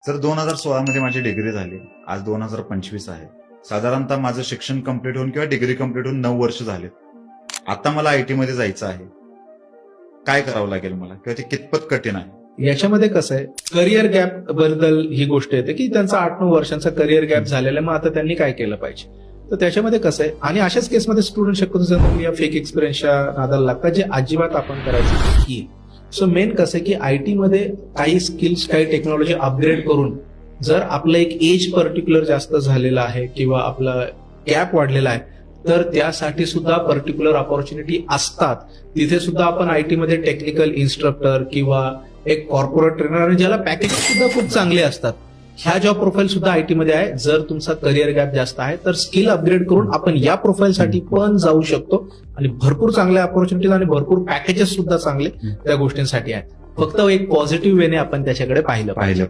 Sir 2016 मध्ये माझी degree झाली. आज 2025 आहे. साधारणतः माझं शिक्षण कंप्लीट होऊन किंवा डिग्री कंप्लीट होऊन 9 वर्ष झाले. आता मला आयटी मध्ये जायचं आहे. काय करावं लागेल मला किंवा ते कितपत कठीण आहे? याच्यामध्ये कसं आहे, करिअर गॅप बद्दल ही गोष्ट येते की त्यांचा 8-9 वर्षांचा करिअर गॅप झालेला आहे. मग आता त्यांनी काय केलं पाहिजे, तर त्याच्यामध्ये कसं आहे, आणि अशाच केसमध्ये स्टुडंट शक्यतो जर या फेक एक्सपिरियन्सच्या नादाला लागतात, जे अजिबात आपण करायचं की सो मेन कसं आहे की आयटी मध्ये काही स्किल्स, काही टेक्नॉलॉजी अपग्रेड करून जर आपलं एक एज पर्टिक्युलर जास्त झालेलं आहे किंवा आपला गॅप वाढलेला आहे, तर त्यासाठी सुद्धा पर्टिक्युलर ऑपॉर्च्युनिटी असतात. तिथे सुद्धा आपण आयटी मध्ये टेक्निकल इन्स्ट्रक्टर किंवा एक कॉर्पोरेट ट्रेनर, आणि ज्याला पॅकेज सुद्धा खूप चांगले असतात, ह्या जॉब प्रोफाईल सुद्धा आयटी मध्ये आहे. जर तुमचा करिअर गॅप जास्त आहे तर स्किल अपग्रेड करून आपण या प्रोफाईलसाठी पण जाऊ शकतो, आणि भरपूर चांगल्या ऑपॉर्च्युनिटीज आणि भरपूर पॅकेजेस सुद्धा चांगले त्या गोष्टींसाठी आहेत. फक्त एक पॉझिटिव्ह वेने आपण त्याच्याकडे पाहिलं पाहिजे.